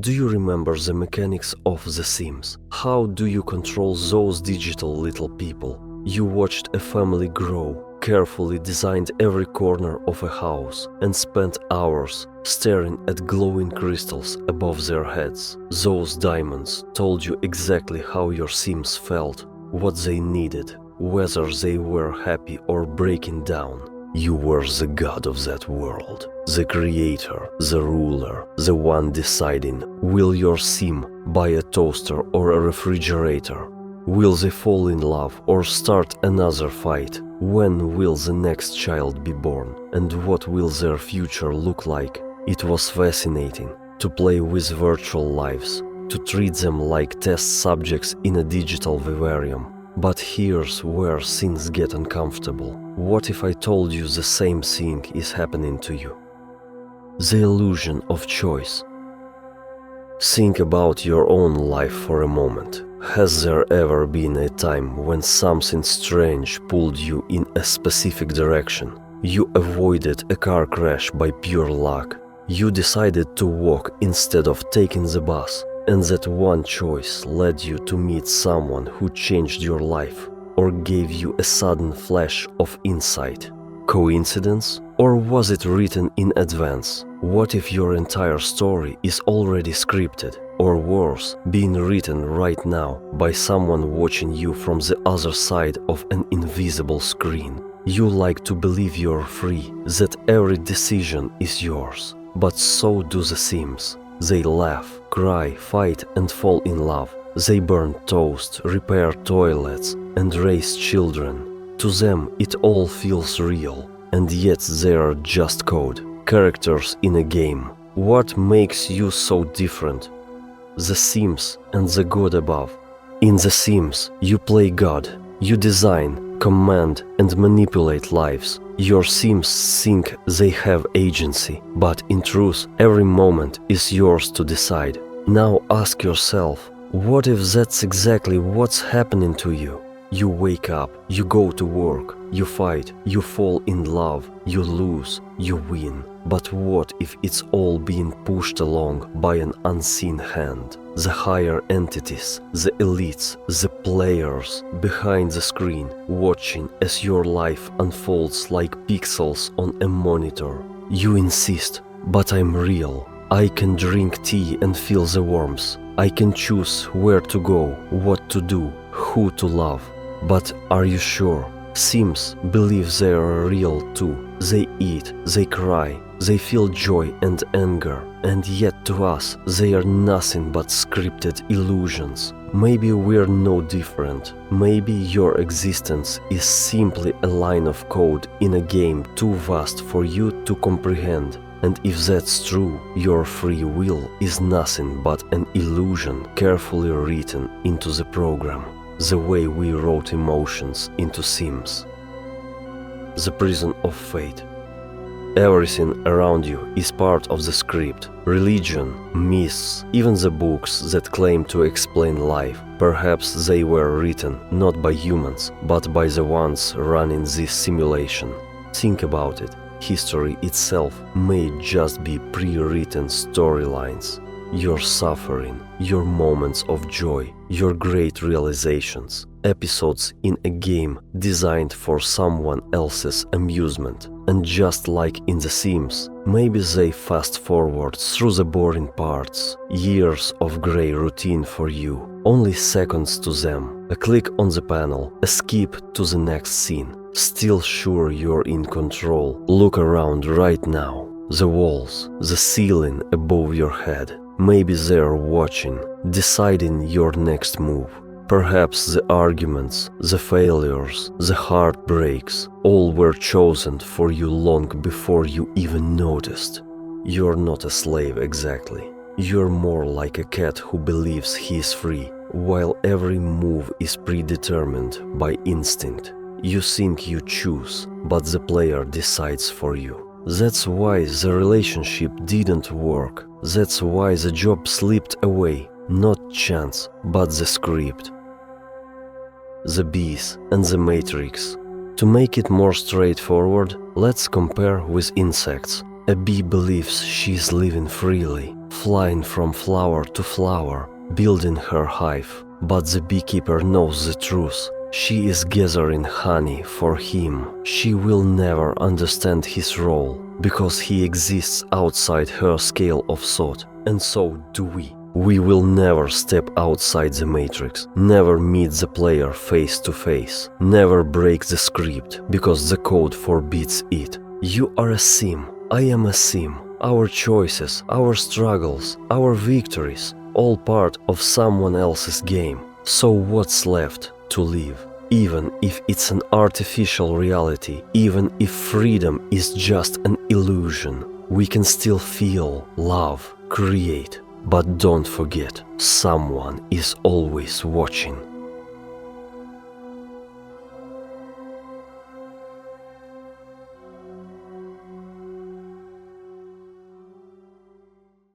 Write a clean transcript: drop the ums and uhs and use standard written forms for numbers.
Do you remember the mechanics of The Sims? How do you control those digital little people? You watched a family grow, carefully designed every corner of a house, and spent hours staring at glowing crystals above their heads. Those diamonds told you exactly how your Sims felt, what they needed, whether they were happy or breaking down. You were the god of that world, the creator, the ruler, the one deciding, will your Sim buy a toaster or a refrigerator? Will they fall in love or start another fight? When will the next child be born? And what will their future look like? It was fascinating to play with virtual lives, to treat them like test subjects in a digital vivarium. But here's where things get uncomfortable. What if I told you the same thing is happening to you? The illusion of choice. Think about your own life for a moment. Has there ever been a time when something strange pulled you in a specific direction? You avoided a car crash by pure luck. You decided to walk instead of taking the bus, and that one choice led you to meet someone who changed your life or gave you a sudden flash of insight. Coincidence? Or was it written in advance? What if your entire story is already scripted, or worse, being written right now by someone watching you from the other side of an invisible screen? You like to believe you're free, that every decision is yours. But so do the Sims. They laugh, cry, fight, and fall in love. They burn toast, repair toilets, and raise children. To them, it all feels real, and yet they are just code, characters in a game. What makes you so different? The Sims and the God above. In The Sims, you play God. You design, command, and manipulate lives. Your Sims think they have agency, but in truth, every moment is yours to decide. Now ask yourself, what if that's exactly what's happening to you? You wake up, you go to work, you fight, you fall in love, you lose, you win. But what if it's all being pushed along by an unseen hand? The higher entities, the elites, the players behind the screen, watching as your life unfolds like pixels on a monitor. You insist, but I'm real. I can drink tea and feel the warmth. I can choose where to go, what to do, who to love. But are you sure? Sims believe they are real too. They eat, they cry, they feel joy and anger, and yet to us they are nothing but scripted illusions. Maybe we're no different. Maybe your existence is simply a line of code in a game too vast for you to comprehend. And if that's true, your free will is nothing but an illusion carefully written into the program. The way we wrote emotions into Sims. The prison of fate. Everything around you is part of the script. Religion, myths, even the books that claim to explain life. Perhaps they were written not by humans, but by the ones running this simulation. Think about it. History itself may just be pre-written storylines. Your suffering, your moments of joy, your great realizations, episodes in a game designed for someone else's amusement. And just like in The Sims, maybe they fast forward through the boring parts, years of grey routine for you, only seconds to them, a click on the panel, a skip to the next scene. Still sure you're in control? Look around right now. The walls, the ceiling above your head. Maybe they're watching, deciding your next move. Perhaps the arguments, the failures, the heartbreaks, all were chosen for you long before you even noticed. You're not a slave exactly. You're more like a cat who believes he's free, while every move is predetermined by instinct. You think you choose, but the player decides for you. That's why the relationship didn't work. That's why the job slipped away. Not chance, but the script. The bees and the matrix. To make it more straightforward, let's compare with insects. A bee believes she's living freely. flying from flower to flower, building her hive. But the beekeeper knows the truth. She is gathering honey for him. She will never understand his role, because he exists outside her scale of thought, and so do we. We will never step outside the matrix, never meet the player face to face, never break the script, because the code forbids it. You are a sim, I am a sim. Our choices, our struggles, our victories, all part of someone else's game. So what's left to live? Even if it's an artificial reality, even if freedom is just an illusion, we can still feel, love, create. But don't forget, someone is always watching.